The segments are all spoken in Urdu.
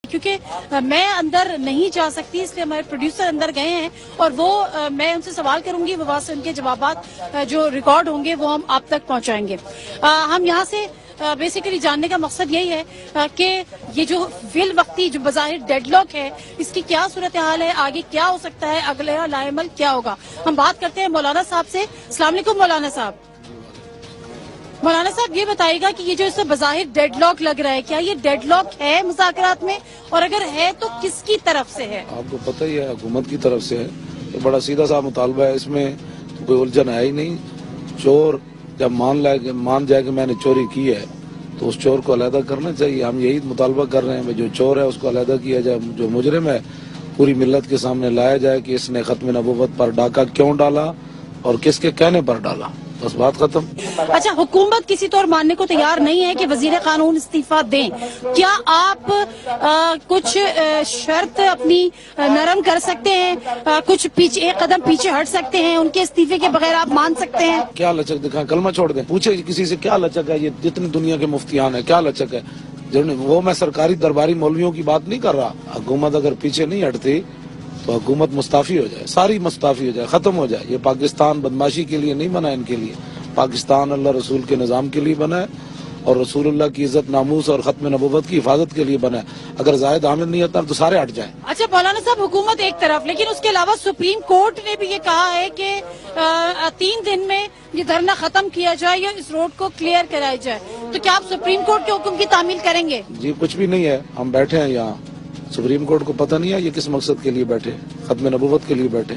کیونکہ میں اندر نہیں جا سکتی، اس لیے ہمارے پروڈیوسر اندر گئے ہیں اور وہ میں ان سے سوال کروں گی، وہاں سے ان کے جوابات جو ریکارڈ ہوں گے وہ ہم آپ تک پہنچائیں گے۔ ہم یہاں سے بیسیکلی جاننے کا مقصد یہی ہے کہ یہ جو فی الوقتی جو بظاہر ڈیڈ لاک ہے اس کی کیا صورتحال ہے، آگے کیا ہو سکتا ہے، اگلا عمل کیا ہوگا۔ ہم بات کرتے ہیں مولانا صاحب سے۔ السلام علیکم مولانا صاحب۔ مولانا صاحب یہ بتائیے گا کہ یہ جو اس سے بظاہر ڈیڈ لاک لگ رہا ہے، کیا یہ ڈیڈ لاک ہے مذاکرات میں، اور اگر ہے تو کس کی طرف سے ہے؟ آپ کو پتہ ہی ہے حکومت کی طرف سے ہے، یہ بڑا سیدھا سا مطالبہ ہے، اس میں کوئی الجھن ہے ہی نہیں۔ چور جب مان جائے کہ میں نے چوری کی ہے تو اس چور کو علیحدہ کرنا چاہیے۔ ہم یہی مطالبہ کر رہے ہیں، جو چور ہے اس کو علیحدہ کیا جائے، جو مجرم ہے پوری ملت کے سامنے لایا جائے کہ اس نے ختم نبوت پر ڈاکہ کیوں ڈالا اور کس کے کہنے پر ڈالا، بس بات ختم۔ اچھا، حکومت کسی طور ماننے کو تیار نہیں ہے کہ وزیر قانون استعفیٰ دیں، کیا آپ کچھ شرط اپنی نرم کر سکتے ہیں، کچھ پیچھے ایک قدم پیچھے ہٹ سکتے ہیں، ان کے استعفے کے بغیر آپ مان سکتے ہیں؟ کیا لچک دکھائیں، کلمہ چھوڑ دیں، پوچھے کسی سے کیا لچک ہے، یہ جتنی دنیا کے مفتیان ہیں کیا لچک ہے؟ وہ میں سرکاری درباری مولویوں کی بات نہیں کر رہا۔ حکومت اگر پیچھے نہیں ہٹتی تو حکومت مستعفی ہو جائے، ساری مستعفی ہو جائے، ختم ہو جائے۔ یہ پاکستان بدماشی کے لیے نہیں بنا، ان کے لیے پاکستان اللہ رسول کے نظام کے لیے بنا ہے اور رسول اللہ کی عزت ناموس اور ختم نبوت کی حفاظت کے لیے بنا ہے۔ اگر زائد عامر نہیں ہٹتا تو سارے ہٹ جائیں۔ اچھا مولانا صاحب، حکومت ایک طرف، لیکن اس کے علاوہ سپریم کورٹ نے بھی یہ کہا ہے کہ 3 دن میں یہ دھرنا ختم کیا جائے یا اس روڈ کو کلیئر کرایا جائے، تو کیا آپ سپریم کورٹ کے حکم کی تعمیل کریں گے؟ جی کچھ بھی نہیں ہے، ہم بیٹھے ہیں یہاں، سپریم کورٹ کو پتہ نہیں ہے یہ کس مقصد کے لیے بیٹھے، ختم نبوت کے لیے بیٹھے۔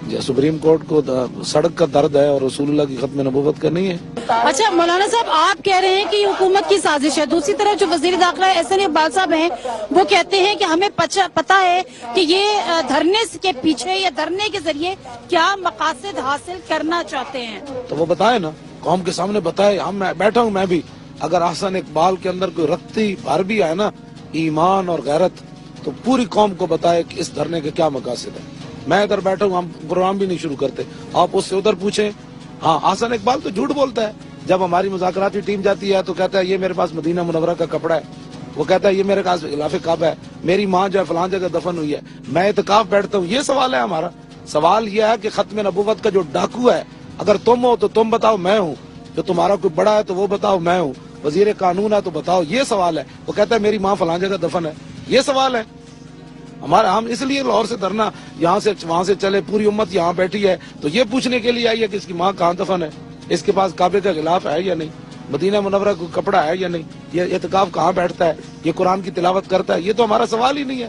جی سپریم کورٹ کو سڑک کا درد ہے اور رسول اللہ کی ختم نبوت کا نہیں ہے۔ اچھا مولانا صاحب، آپ کہہ رہے ہیں کہ یہ حکومت کی سازش ہے، دوسری طرف جو وزیر داخلہ احسن اقبال صاحب ہیں وہ کہتے ہیں کہ ہمیں پتہ ہے کہ یہ دھرنے کے پیچھے یا دھرنے کے ذریعے کیا مقاصد حاصل کرنا چاہتے ہیں۔ تو وہ بتائے نا، قوم کے سامنے بتائے۔ ہم بیٹھا ہوں میں بھی، اگر احسن اقبال کے اندر کوئی رتی بھر بھی ہے نا ایمان اور غیرت، تو پوری قوم کو بتائے کہ اس دھرنے کے کیا مقاصد ہے۔ میں ادھر بیٹھا ہوں، ہم پروگرام بھی نہیں شروع کرتے، آپ اس سے ادھر پوچھیں۔ ہاں احسن اقبال تو جھوٹ بولتا ہے، جب ہماری مذاکراتی ٹیم جاتی ہے تو کہتا ہے یہ میرے پاس مدینہ منورہ کا کپڑا ہے، وہ کہتا ہے یہ میرے پاس غلاف کعبہ ہے، میری ماں جو ہے فلاں جگہ دفن ہوئی ہے، میں اعتکاف بیٹھتا ہوں۔ یہ سوال ہے ہمارا۔ سوال یہ ہے کہ ختم نبوت کا جو ڈاکو ہے، اگر تم ہو تو تم بتاؤ میں ہوں، جو تمہارا کوئی بڑا ہے تو وہ بتاؤ میں ہوں، وزیر قانون ہے تو بتاؤ، یہ سوال ہے۔ وہ کہتا ہے میری ماں فلاں جگہ دفن ہے، یہ سوال ہے ہمارا۔ ہم اس لیے لاہور سے دھرنا یہاں سے وہاں سے چلے، پوری امت یہاں بیٹھی ہے تو یہ پوچھنے کے لیے آئی ہے کہ اس کی ماں کہاں دفن ہے، اس کے پاس کعبے کا غلاف ہے یا نہیں، مدینہ منورہ کو کپڑا ہے یا نہیں، یہ اعتکاف کہاں بیٹھتا ہے، یہ قرآن کی تلاوت کرتا ہے۔ یہ تو ہمارا سوال ہی نہیں ہے۔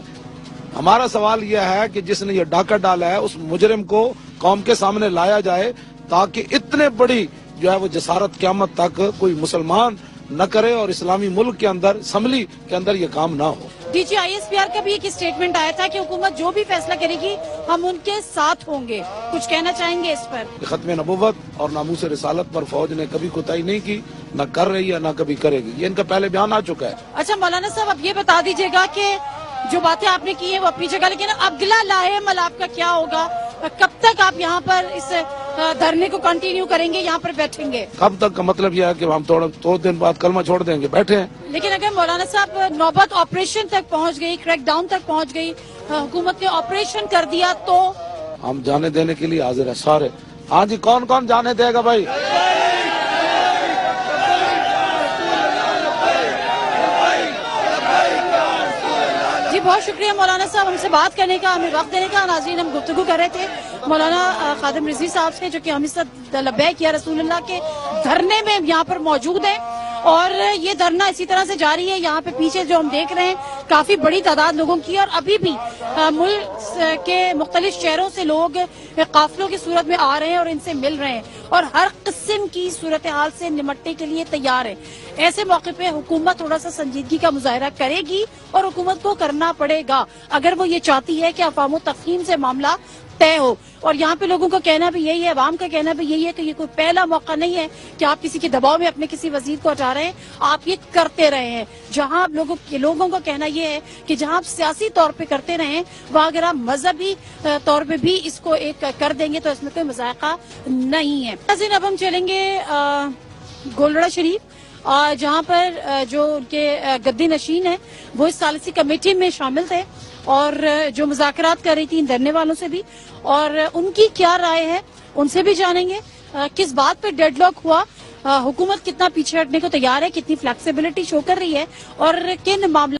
ہمارا سوال یہ ہے کہ جس نے یہ ڈاکہ ڈالا ہے اس مجرم کو قوم کے سامنے لایا جائے، تاکہ اتنے بڑی جو ہے وہ جسارت قیامت تک کوئی مسلمان نہ کرے اور اسلامی ملک کے اندر اسمبلی کے اندر یہ کام نہ ہو۔ D G I S P R کا بھی ایک اسٹیٹمنٹ آیا تھا کہ حکومت جو بھی فیصلہ کرے گی ہم ان کے ساتھ ہوں گے، کچھ کہنا چاہیں گے اس پر؟ ختم نبوت اور ناموس رسالت پر فوج نے کبھی کوتاہی نہیں کی، نہ کر رہی ہے نہ کبھی کرے گی، یہ ان کا پہلے بیان آ چکا ہے۔ اچھا مولانا صاحب، اب یہ بتا دیجیے گا کہ جو باتیں آپ نے کی ہیں وہ اپنی جگہ، لیکن اگلا لاہے عمل آپ کا کیا ہوگا؟ کب تک آپ یہاں پر اس دھرنے کو کنٹینیو کریں گے، یہاں پر بیٹھیں گے؟ کب تک کا مطلب یہ ہے کہ ہم تھوڑے دن بعد کلمہ چھوڑ دیں گے، بیٹھے ہیں۔ لیکن اگر مولانا صاحب نوبت آپریشن تک پہنچ گئی، کریک ڈاؤن تک پہنچ گئی، حکومت نے آپریشن کر دیا تو ہم جانے دینے کے لیے حاضر ہیں سارے۔ ہاں جی، کون کون جانے دے گا بھائی؟ جی بہت شکریہ مولانا صاحب ہم سے بات کرنے کا، ہمیں وقت دینے کا۔ ناظرین، ہم گفتگو کر رہے تھے مولانا خادم رضوی صاحب سے، جو کہ ہم اس لبیک یا رسول اللہ کے دھرنے میں یہاں پر موجود ہیں، اور یہ دھرنا اسی طرح سے جاری ہے۔ یہاں پہ پیچھے جو ہم دیکھ رہے ہیں کافی بڑی تعداد لوگوں کی، اور ابھی بھی ملک کے مختلف شہروں سے لوگ قافلوں کی صورت میں آ رہے ہیں اور ان سے مل رہے ہیں، اور ہر قسم کی صورتحال سے نمٹنے کے لیے تیار ہے۔ ایسے موقع پہ حکومت تھوڑا سا سنجیدگی کا مظاہرہ کرے گی، اور حکومت کو کرنا پڑے گا اگر وہ یہ چاہتی ہے کہ افہام و تفہیم سے معاملہ طے ہو۔ اور یہاں پہ لوگوں کا کہنا بھی یہی ہے، عوام کا کہنا بھی یہی ہے کہ یہ کوئی پہلا موقع نہیں ہے کہ آپ کسی کے دباؤ میں اپنے کسی وزیر کو ہٹا رہے ہیں، آپ یہ کرتے رہے ہیں۔ جہاں آپ لوگوں کا کہنا یہ ہے کہ جہاں آپ سیاسی طور پہ کرتے رہے ہیں، وہاں اگر آپ مذہبی طور پہ بھی اس کو ایک کر دیں گے تو اس میں کوئی مذائقہ نہیں ہے۔ اب ہم چلیں گے گولڑا شریف، جہاں پر جو ان کے گدی نشین ہیں وہ اس ثالثی کمیٹی میں شامل تھے اور جو مذاکرات کر رہی تھی ان دھرنے والوں سے بھی، اور ان کی کیا رائے ہے ان سے بھی جانیں گے. کس بات پہ ڈیڈ لاک ہوا، حکومت کتنا پیچھے ہٹنے کو تیار ہے، کتنی فلیکسیبلٹی شو کر رہی ہے، اور کن معاملات